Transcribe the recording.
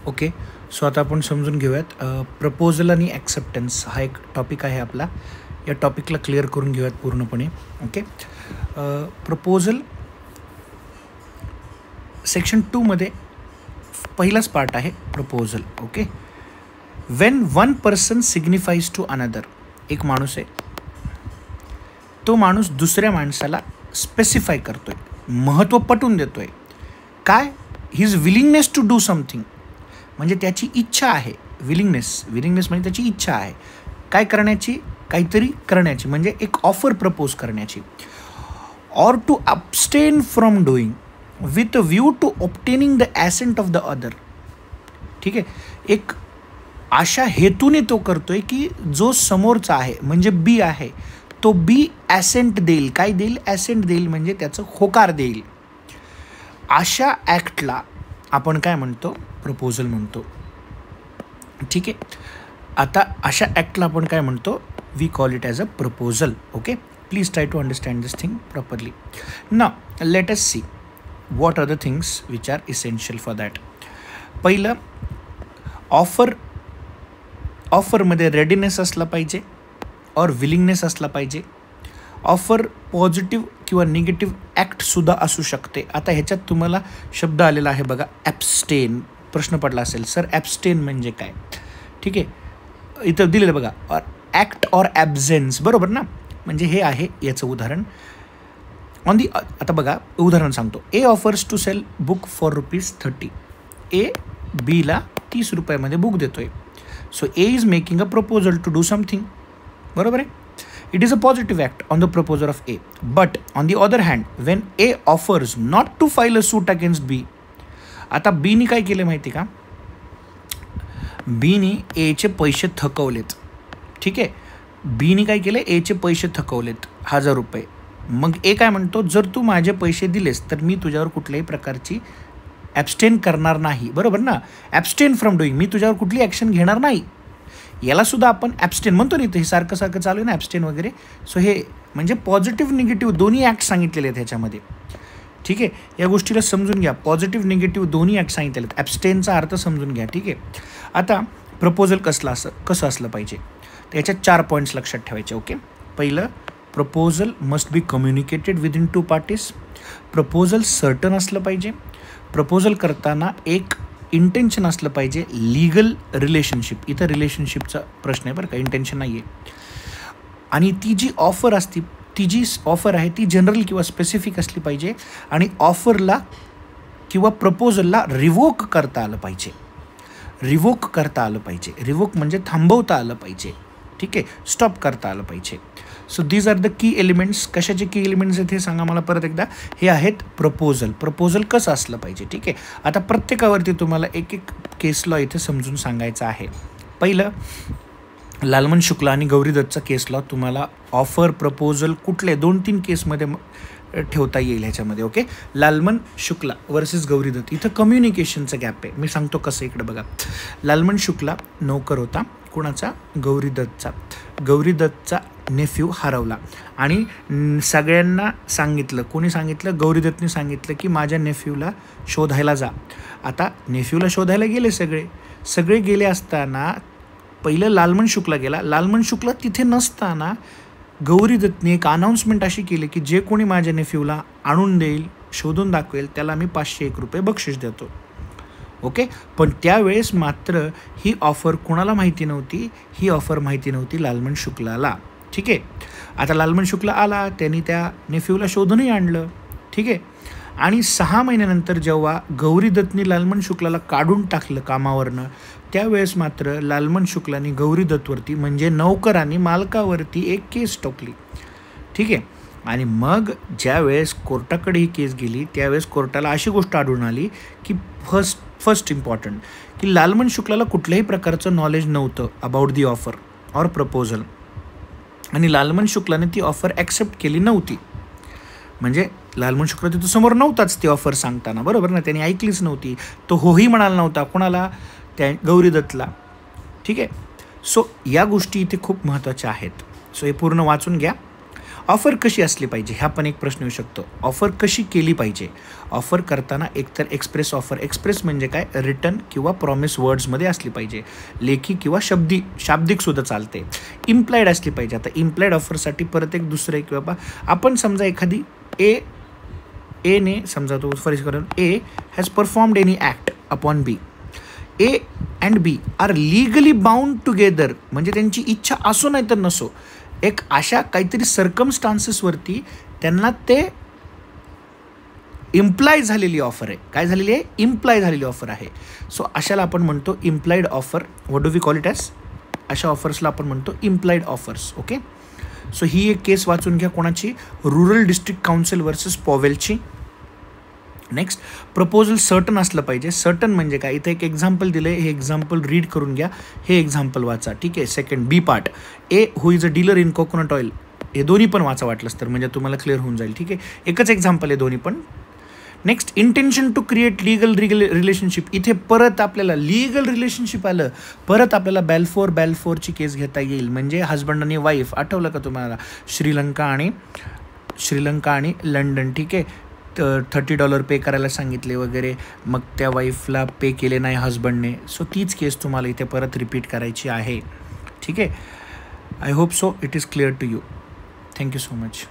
Okay. So आता आपण समजून घेऊयात प्रपोजल आणि ॲक्सेप्टन्स हा एक टॉपिक आहे आपला. या टॉपिकला क्लिअर करून घेऊयात पूर्णपणे. ओके. प्रपोजल सेक्शन 2मध्ये पहिलाच पार्ट आहे proposal. Okay. When one person signifies to another, एक माणूस आहे, तो माणूस दुसऱ्या माणसाला स्पेसिफाय करतोय, महत्त्व पटवून देतोय. काय? His willingness to do something, म्हणजे त्याची इच्छा आहे. विलिंगनेस म्हणजे त्याची इच्छा आहे काय करण्याची, काहीतरी करण्याची, म्हणजे एक ऑफर प्रपोज करण्याची. Or to abstain from doing with a view to obtaining the assent of the other. ठीक आहे. एक अशा हेतूने तो करतोय की जो समोरचा आहे म्हणजे बी आहे, तो बी ॲसेंट देईल. काय देईल? ॲसेंट देईल, म्हणजे त्याचं होकार देईल. अशा ॲक्टला आपण काय म्हणतो? प्रपोजल म्हणतो. ठीक आहे. आता अशा ॲक्टला आपण काय म्हणतो? We call it as a proposal. Okay. Please try to understand this thing properly. Now let us see what are the things which are essential for that. पहिलं, ऑफरमध्ये रेडीनेस असला पाहिजे और विलिंगनेस असला पाहिजे. ऑफर पॉझिटिव्ह किंवा negative ॲक्टसुद्धा असू शकते. आता ह्याच्यात तुम्हाला शब्द आलेला आहे बघा, ॲब्स्टेन. प्रश्न पडला असेल, सर ॲब्स्टेन म्हणजे काय? ठीक आहे. इथं दिलेलं बघा, और ॲक्ट और ॲब्सेन्स, बरोबर ना? म्हणजे हे आहे याचं उदाहरण. आता बघा उदाहरण सांगतो. A offers to sell book for ₹30. A बीला 30 रुपयामध्ये बुक देतोय. So A is making a proposal to do something. बरोबर आहे. It is a positive act on the proposal of A. But on the other hand when A offers not to file a suit against B. आता बीनी काय केलं माहिती का? बीनी एचे पैसे थकवलेत. ठीक आहे. बीनी काय केलं? एचे पैसे थकवलेत ₹1000. मग ए काय म्हणतो, जर तू माझे पैसे दिलेस तर मी तुझ्यावर कुठल्याही प्रकारची ॲब्स्टेन करणार नाही. बरोबर ना? ॲब्स्टेन फ्रॉम डुईंग, मी तुझ्यावर कुठली ॲक्शन घेणार नाही. यालासुद्धा आपण ॲब्स्टेन म्हणतो नाही. तर हे सारखं चालू आहे ना ॲब्स्टेन वगैरे. सो हे म्हणजे पॉझिटिव्ह निगेटिव्ह दोन्ही ॲक्ट सांगितलेले आहेत ह्याच्यामध्ये. ठीक आहे. या गोष्टीला समजून घ्या. पॉझिटिव्ह निगेटिव्ह दोन्ही ॲक्ट सांगितलेले आहेत. ॲब्स्टेनचा अर्थ समजून घ्या. ठीक आहे. आता प्रपोजल कसं असलं पाहिजे, तर याच्यात 4 पॉईंट्स लक्षात ठेवायचे. ओके. पहिलं, proposal must be communicated within 2 parties. Proposal certain असलं पाहिजे. प्रपोजल करताना एक इंटेन्शन असलं पाहिजे, लीगल रिलेशनशिप. इथं रिलेशनशिपचा प्रश्न आहे बरं का, इंटेन्शन नाही आहे. आणि ती जी ऑफर असते, ती जी ऑफर आहे ती जनरल किंवा स्पेसिफिक असली पाहिजे. आणि ऑफरला किंवा प्रपोजलला रिवोक करता आलं पाहिजे. रिवोक म्हणजे थांबवता आलं पाहिजे. ठीक आहे. स्टॉप करता आलं पाहिजे. So these are the key elements. कशाचे की एलिमेंट्स आहेत हे सांगा मला परत एकदा. हे आहेत प्रपोजल कसं असलं पाहिजे. ठीक आहे. आता प्रत्येकावरती तुम्हाला एक केस लॉ इथे समजून सांगायचं आहे. पहिलं, लालमन शुक्ला आणि गौरी दत्तचा केस लॉ तुम्हाला ऑफर प्रपोजल कुठले 2-3 केसमध्ये ठेवता येईल ह्याच्यामध्ये. ओके. लालमन शुक्ला वर्सेस गौरी दत्त. इथं कम्युनिकेशनचा गॅप आहे. मी सांगतो कसं. इकडं बघा. लालमन शुक्ला नोकर होता. कुणाचा? गौरी दत्तचा. गौरी दत्तचा नेफ्यू हरवला आणि सगळ्यांना सांगितलं. कोणी सांगितलं? गौरी दत्तने सांगितलं की माझ्या नेफ्यूला शोधायला जा. आता नेफ्यूला शोधायला गेले सगळे गेले असताना पहिलं लालमन शुक्ला गेला. लालमन शुक्ला तिथे नसताना गौरी दत्तने एक अनाऊन्समेंट अशी केली की जे कोणी माझ्या नेफ्यूला आणून देईल, शोधून दाखवेल, त्याला मी ₹501 बक्षीस देतो. ओके. पण त्यावेळेस मात्र ही ऑफर कोणाला माहिती नव्हती? ही ऑफर माहिती नव्हती लालमन शुक्लाला. ठीक आहे. आता लालमन शुक्ला आला, त्यांनी त्या नेफ्यूला शोधूनही आणलं. ठीक आहे. आणि 6 महिन्यानंतर जेव्हा गौरी दत्तनी लालमन शुक्लाला काढून टाकलं कामावरनं, त्यावेळेस मात्र लालमन शुक्लानी गौरी दत्तवरती म्हणजे नौकरांनी मालकावरती एक केस ठोकली. ठीक आहे. आणि मग ज्यावेळेस कोर्टाकडे ही केस गेली त्यावेळेस कोर्टाला अशी गोष्ट आढळून आली की फर्स्ट इम्पॉर्टंट की लालमन शुक्लाला कुठल्याही प्रकारचं नॉलेज नव्हतं अबाउट दी ऑफर और प्रपोजल. आणि लालमन शुक्लाने ती ऑफर ॲक्सेप्ट केली नव्हती. म्हणजे लालमन शुक्ला तिथं समोर नव्हताच ती ऑफर सांगताना. बरोबर ना? त्याने ऐकलीच नव्हती. तो होही म्हणाला नव्हता. कोणाला? त्या गौरी दत्तला. ठीक आहे. सो या गोष्टी इथे खूप महत्त्वाच्या आहेत. सो हे पूर्ण वाचून घ्या. ऑफर कशी असली पाहिजे हा पण एक प्रश्न येऊ शकतो. ऑफर कशी केली पाहिजे? ऑफर करताना एकतर एक्सप्रेस ऑफर, एक्सप्रेस म्हणजे काय, रिटर्न किंवा प्रॉमिस वर्ड्समध्ये असली पाहिजे, लेखी किंवा शाब्दिकसुद्धा चालते. इम्प्लाइड असली पाहिजे. आता इम्प्लाइड ऑफरसाठी परत एक दुसरं एक, बाबा आपण समजा एखादी एने समजा तो for example A has performed any act upon B. A and B are legally bound together, म्हणजे त्यांची इच्छा असो नाही तर नसो, एक अशा काहीतरी सर्कमस्टान्सेसवरती त्यांना ते इम्प्लाय झालेली ऑफर आहे. काय झालेली आहे? इम्प्लाय झालेली ऑफर आहे. सो अशाला आपण म्हणतो implied offer. What do we call it as? अशा ऑफर्सला आपण म्हणतो इम्प्लाइड ऑफर्स. ओके. सो ही एक केस वाचून घ्या. कोणाची? रुरल डिस्ट्रिक्ट काउन्सिल वर्सेस पॉवेलची. नेक्स्ट, प्रपोजल सर्टन असलं पाहिजे. सर्टन म्हणजे काय? इथे एक एक्झाम्पल दिलं आहे, हे एक्झाम्पल रीड करून घ्या, हे एक्झाम्पल वाचा. ठीक आहे. Second B part, A who is a dealer in coconut oil. हे दोन्ही पण वाचा वाटलंच तर, म्हणजे तुम्हाला क्लिअर होऊन जाईल. ठीक आहे. एकच एक्झाम्पल आहे दोन्ही पण. Next, intention to create legal relationship. इथे परत आपल्याला लीगल रिलेशनशिप आलं, परत आपल्याला बॅलफोरची केस घेता येईल. म्हणजे हजबंड आणि वाईफ, आठवलं का तुम्हाला? श्रीलंका आणि लंडन. ठीक आहे. $30 पे करायला सांगितले वगैरे, मग त्या वाईफला पे केले नाही हजबंडने. सो तीच केस तुम्हाला इथे परत रिपीट करायची आहे. ठीक आहे. I hope so it is clear to you. Thank you so much.